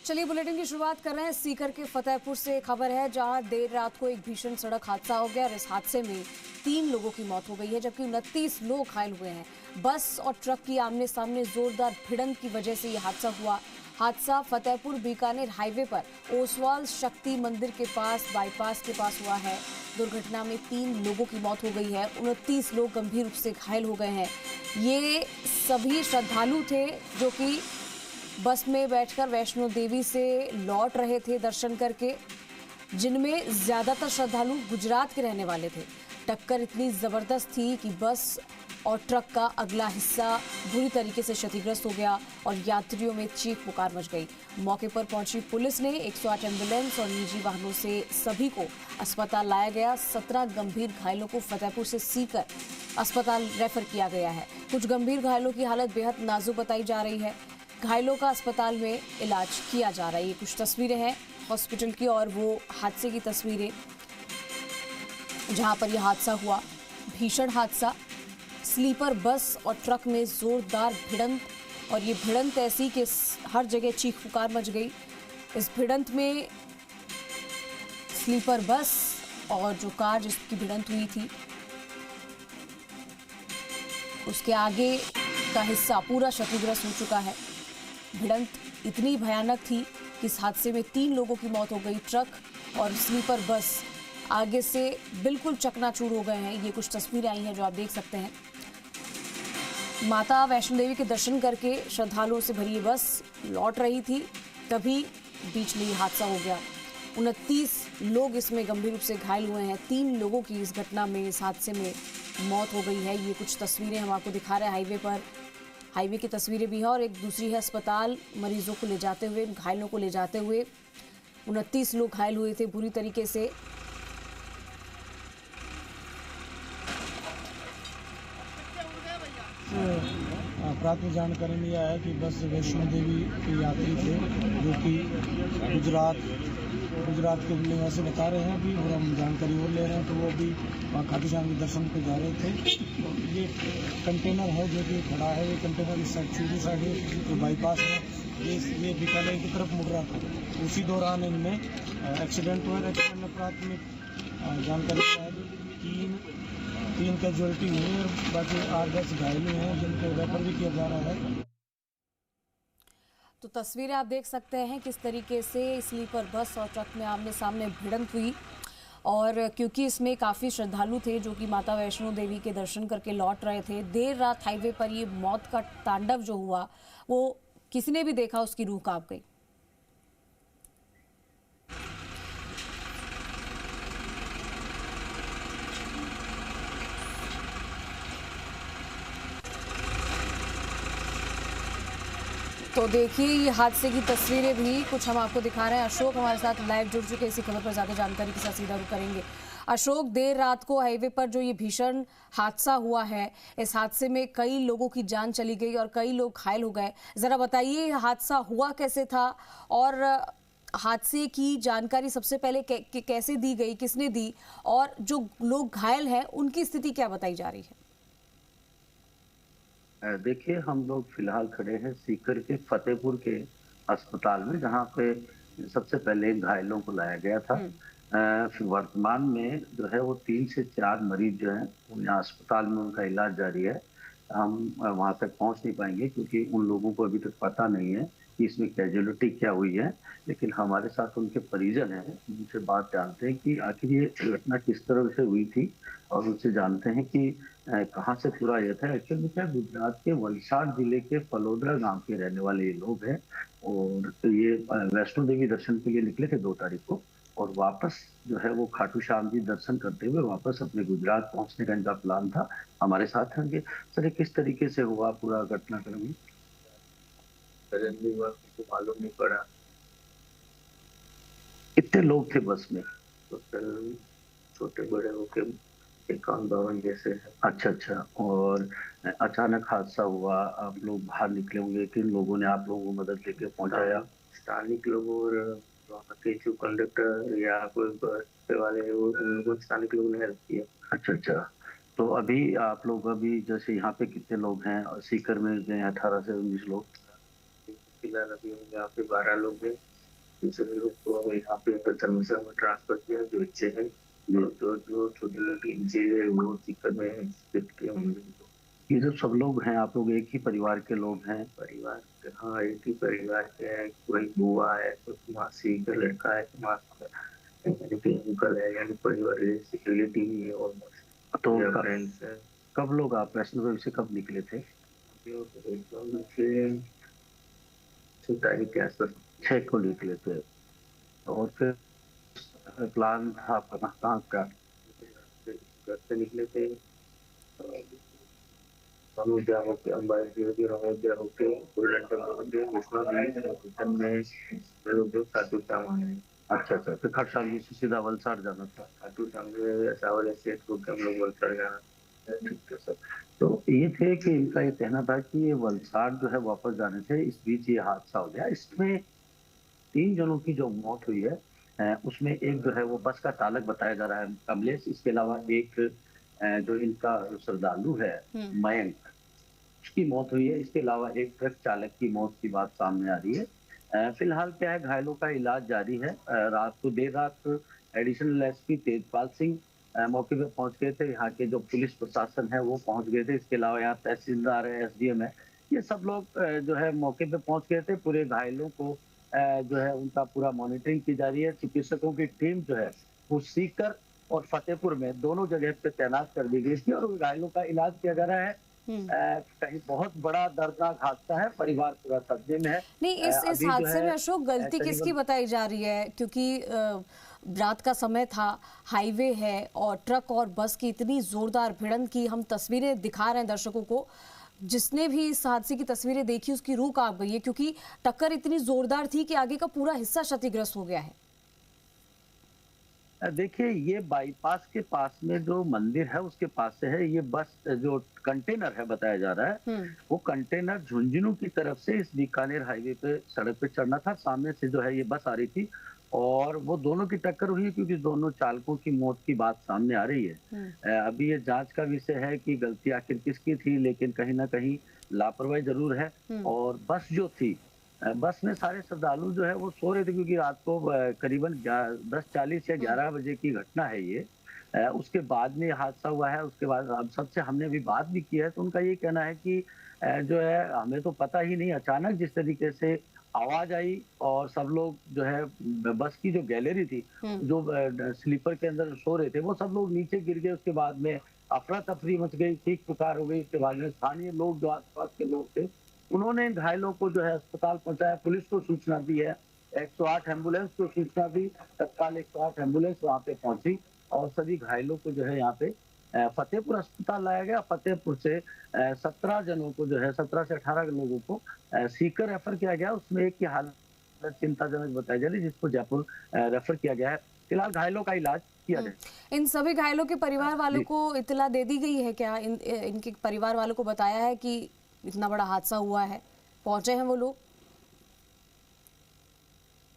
चलिए बुलेटिन की शुरुआत कर रहे हैं। सीकर के फतेहपुर से खबर है, जहां देर रात को एक भीषण सड़क हादसा हो गया और इस हादसे में 3 लोगों की मौत हो गई है, जबकि 29 लोग घायल हुए हैं। बस और ट्रक की आमने सामने जोरदार भिड़ंत की वजह से यह हादसा हुआ। हादसा फतेहपुर बीकानेर हाईवे पर ओसवाल शक्ति मंदिर के पास बाईपास के पास हुआ है। दुर्घटना में 3 लोगों की मौत हो गई है, 29 लोग गंभीर रूप से घायल हो गए हैं। ये सभी श्रद्धालु थे जो कि बस में बैठकर वैष्णो देवी से लौट रहे थे दर्शन करके, जिनमें ज्यादातर श्रद्धालु गुजरात के रहने वाले थे। टक्कर इतनी जबरदस्त थी कि बस और ट्रक का अगला हिस्सा बुरी तरीके से क्षतिग्रस्त हो गया और यात्रियों में चीख पुकार मच गई। मौके पर पहुंची पुलिस ने 108 एम्बुलेंस और निजी वाहनों से सभी को अस्पताल लाया गया। 17 गंभीर घायलों को फतेहपुर से सीकर अस्पताल रेफर किया गया है। कुछ गंभीर घायलों की हालत बेहद नाजुक बताई जा रही है। घायलों का अस्पताल में इलाज किया जा रहा है। ये कुछ तस्वीरें हैं हॉस्पिटल की और वो हादसे की तस्वीरें जहां पर यह हादसा हुआ। भीषण हादसा, स्लीपर बस और ट्रक में जोरदार भिड़ंत, और ये भिड़ंत ऐसी कि हर जगह चीख पुकार मच गई। इस भिड़ंत में स्लीपर बस और जो कार जिसकी भिड़ंत हुई थी उसके आगे का हिस्सा पूरा क्षतिग्रस्त हो चुका है। भिड़ंत इतनी भयानक थी कि इस हादसे में 3 लोगों की मौत हो गई। ट्रक और स्लीपर बस आगे से बिल्कुल चकनाचूर हो गए हैं। ये कुछ तस्वीरें आई हैं जो आप देख सकते हैं। माता वैष्णो देवी के दर्शन करके श्रद्धालुओं से भरी बस लौट रही थी, तभी बीच में ये हादसा हो गया। 29 लोग इसमें गंभीर रूप से घायल हुए हैं। 3 लोगों की इस घटना में, इस हादसे में मौत हो गई है। ये कुछ तस्वीरें हम आपको दिखा रहे हैं हाईवे पर, हाईवे की तस्वीरें भी हैं, और एक दूसरी है अस्पताल मरीजों को ले जाते हुए, घायलों को ले जाते हुए। 29 लोग घायल हुए थे बुरी तरीके से। प्राथमिक जानकारी में आया कि बस वैष्णो देवी के यात्री थे जो कि गुजरात के निवासी बता रहे हैं अभी, और हम जानकारी और ले रहे हैं। तो वो अभी वहाँ खाटू श्याम के दर्शन पे जा रहे थे। ये कंटेनर है जो कि खड़ा है, ये कंटेनर इस साइड सीधी साइड जो बाईपास है ये बीकानेर की तरफ मुड़ रहा था। उसी दौरान इनमें एक्सीडेंट हुआ। एक्सीडेंट में प्राथमिक जानकारी है तीन कैजुअलिटी हुई है और बाकी 8-10 घायल हुए हैं जिनको रेफर भी किया जा रहा है। तो तस्वीरें आप देख सकते हैं किस तरीके से स्लीपर बस और ट्रक में आमने सामने भिड़ंत हुई, और क्योंकि इसमें काफ़ी श्रद्धालु थे जो कि माता वैष्णो देवी के दर्शन करके लौट रहे थे। देर रात हाईवे पर ये मौत का तांडव जो हुआ वो किसी ने भी देखा, उसकी रूह कांप गई। तो देखिए ये हादसे की तस्वीरें भी कुछ हम आपको दिखा रहे हैं। अशोक हमारे साथ लाइव जुड़ चुके हैं इसी खबर पर ज़्यादा जानकारी के साथ सीधा रुख करेंगे। अशोक, देर रात को हाईवे पर जो ये भीषण हादसा हुआ है, इस हादसे में कई लोगों की जान चली गई और कई लोग घायल हो गए। ज़रा बताइए हादसा हुआ कैसे था, और हादसे की जानकारी सबसे पहले कैसे दी गई, किसने दी, और जो लोग घायल हैं उनकी स्थिति क्या बताई जा रही है? देखिए, हम लोग फिलहाल खड़े हैं सीकर के फतेहपुर के अस्पताल में, जहां पे सबसे पहले घायलों को लाया गया था। वर्तमान में जो है वो 3 से 4 मरीज जो हैं वो यहाँ अस्पताल में उनका इलाज जारी है। हम वहां तक पहुंच नहीं पाएंगे क्योंकि उन लोगों को अभी तक पता नहीं है कि इसमें कैजुअलिटी क्या हुई है, लेकिन हमारे साथ उनके परिजन हैं, उनसे बात जानते हैं कि आखिर ये घटना किस तरह से हुई थी, और उनसे जानते हैं कि कहाँ से पूरा यह था। एक्चुअल में क्या, गुजरात के वलसाड जिले के फलोदरा गांव के रहने वाले ये लोग हैं, और ये वैष्णो देवी दर्शन के लिए निकले थे 2 तारीख को, और वापस जो है वो खाटू श्याम जी दर्शन करते हुए वापस अपने गुजरात पहुंचने का इनका प्लान था। हमारे साथ हैं। सर, किस तरीके से हुआ पूरा घटनाक्रम? को मालूम नहीं पड़ा कितने लोग थे बस में, तो छोटे बड़े होके 51-52 जैसे। अच्छा, और अचानक हादसा हुआ, आप लोग बाहर निकले होंगे, किन लोगों ने आप लोगों को मदद लेके पहुंचाया? स्थानिक लोग और वहाँ के जो कंडक्टर या कोई बस वाले वो स्थानिक लोगों ने हेल्प किया। अच्छा, तो अभी आप लोग अभी जैसे यहाँ पे कितने लोग हैं, और सीकर में 18 से 19 लोग? फिलहाल अभी यहाँ पे 12 लोग हैं। इन सभी लोग को अब यहाँ पे धर्मशाला में ट्रांसफर किया। जो बच्चे हैं, जो छोटी मोटी चीजें है, वो सीकर में शिफ्ट किए होंगे। ये जो सब लोग हैं, आप लोग एक ही परिवार के लोग हैं? परिवार के, हाँ, एक ही परिवार के हैं। कोई बुआ है, कोई मासी का लड़का है, अंकल है, यानी परिवार रिलेटिव ही है ऑलमोस्ट। तो फ्रेंड्स है। कब लोग आप वैष्णो से कब निकले थे? तारीख के आसपास 6 को निकले थे। और फिर प्लान था आपका कहाँ का? घर से निकले थे अयोध्या होके, अंबाला धीरे अयोध्या होके, गोल्डन टेम्पल होके, विष्णु में लोग खाटू श्याम आए। अच्छा अच्छा, फिर खाटू श्याम जी से सीधा वलसाड़ जाना था। खाटू श्याम सावल स्टेट को हम लोग वलसाड़ जाना। ठीक है सर। तो ये थे कि इनका ये कहना था कि ये वलसाड़ जो है वापस जाने थे, इस बीच ये हादसा हो गया। इसमें 3 जनों की जो मौत हुई है, उसमें एक जो है वो बस का चालक बताया जा रहा है, कमलेश। इसके अलावा एक जो इनका श्रद्धालु है, मयंक, उसकी मौत हुई है। इसके अलावा एक ट्रक चालक की मौत की बात सामने आ रही है। फिलहाल क्या है, घायलों का इलाज जारी है। देर रात एडिशनल एसपी तेजपाल सिंह मौके पे पहुंच गए थे। यहाँ के जो पुलिस प्रशासन है वो पहुंच गए थे। इसके अलावा यहाँ तहसीलदार है, एसडीएम है, ये सब लोग जो है मौके पे पहुंच गए थे। पूरे घायलों को जो है उनका पूरा मॉनिटरिंग की जा रही है। चिकित्सकों की टीम जो है वो सीकर और फतेहपुर में दोनों जगह पे तैनात कर दी गई थी और घायलों का इलाज किया जा रहा है। कहीं बहुत बड़ा दर्दनाक हादसा है, परिवार पूरा सदमे में है। नहीं, इस हादसे में अशोक गलती किसकी बताई जा रही है? क्योंकि रात का समय था, हाईवे है और ट्रक और बस की इतनी जोरदार भिड़ंत की हम तस्वीरें दिखा रहे हैं दर्शकों को। जिसने भी इस हादसे की तस्वीरें देखी उसकी रूह कांप गई है, क्योंकि टक्कर इतनी जोरदार थी कि आगे का पूरा हिस्सा क्षतिग्रस्त हो गया है। देखिए, ये बाईपास के पास में जो मंदिर है उसके पास से है। ये बस जो कंटेनर है बताया जा रहा है, वो कंटेनर झुंझुनू की तरफ से इस बीकानेर हाईवे पे सड़क पे चढ़ना था। सामने से जो है ये बस आ रही थी और वो दोनों की टक्कर हुई, क्योंकि दोनों चालकों की मौत की बात सामने आ रही है। अभी ये जांच का विषय है कि गलती आखिर किसकी थी, लेकिन कहीं ना कहीं लापरवाही जरूर है। और बस जो थी, बस में सारे श्रद्धालु जो है वो सो रहे थे, क्योंकि रात को करीबन 10:40 या 11 बजे की घटना है ये। उसके बाद में हादसा हुआ है। उसके बाद अब सबसे हमने भी बात भी की है, तो उनका ये कहना है कि जो है हमें तो पता ही नहीं, अचानक जिस तरीके से आवाज आई और सब लोग जो है बस की जो गैलरी थी, जो स्लीपर के अंदर सो रहे थे, वो सब लोग नीचे गिर गए। उसके बाद में अफरा तफरी मच गई, चीख पुकार हो गई। उसके बाद में स्थानीय लोग, जो आसपास के लोग थे, उन्होंने घायलों को जो है अस्पताल पहुंचाया। पुलिस को सूचना दी है, 108 एम्बुलेंस को सूचना दी। तत्काल 108 एम्बुलेंस वहां पे पहुंची और सभी घायलों को जो है यहाँ पे फतेहपुर अस्पताल लाया गया। फतेहपुर से 17 जनों को जो है, 17 से 18 लोगों को सीकर रेफर किया गया। उसमें एक की हालत चिंताजनक बताई जा रही है, जिसको जयपुर रेफर किया गया है। फिलहाल घायलों का इलाज किया जाए। इन सभी घायलों के परिवार वालों को इत्तला दे दी गई है क्या? इनके परिवार वालों को बताया है कि इतना बड़ा हादसा हुआ है? पहुंचे हैं वो लोग?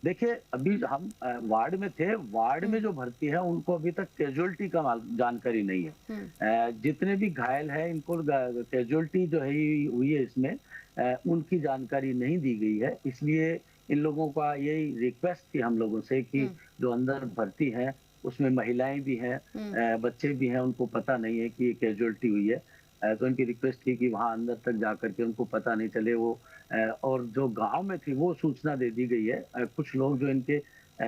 देखिए, अभी हम वार्ड में थे। वार्ड में जो भर्ती है उनको अभी तक कैजुअलिटी का जानकारी नहीं है। जितने भी घायल हैं इनको कैजुअलिटी जो है हुई है इसमें, उनकी जानकारी नहीं दी गई है। इसलिए इन लोगों का यही रिक्वेस्ट थी हम लोगों से कि जो अंदर भर्ती है उसमें महिलाएं भी हैं, बच्चे भी हैं, उनको पता नहीं है कि ये कैजुअलिटी हुई है। तो इनकी रिक्वेस्ट थी कि वहां अंदर तक जाकर के उनको पता नहीं चले। वो और जो गांव में थी वो सूचना दे दी गई है। कुछ लोग जो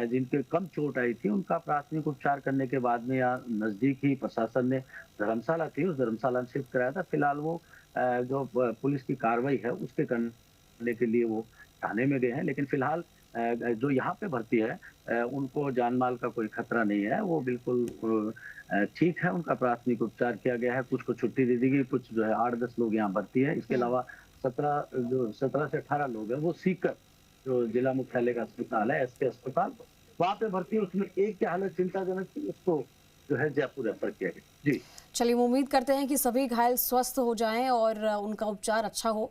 जिनके कम चोट आई थी, उनका प्राथमिक उपचार करने के बाद में यहाँ नजदीक ही प्रशासन ने धर्मशाला थी, उस धर्मशाला में शिफ्ट कराया था। फिलहाल वो जो पुलिस की कार्रवाई है उसके करने के लिए वो थाने में गए हैं। लेकिन फिलहाल जो यहाँ पे भर्ती है उनको जान माल का कोई खतरा नहीं है, वो बिल्कुल ठीक है। उनका प्राथमिक उपचार किया गया है, कुछ को छुट्टी दे दी गई, कुछ जो है 8-10 लोग यहाँ भर्ती है। इसके अलावा 17 से 18 लोग हैं वो सीकर जो जिला मुख्यालय का अस्पताल है, एसके अस्पताल, वहाँ पे भर्ती है। उसमें एक की हालत चिंताजनक थी, उसको जो है जयपुर रेफर किया गया। जी चलिए, उम्मीद करते हैं कि सभी घायल स्वस्थ हो जाएं और उनका उपचार अच्छा हो।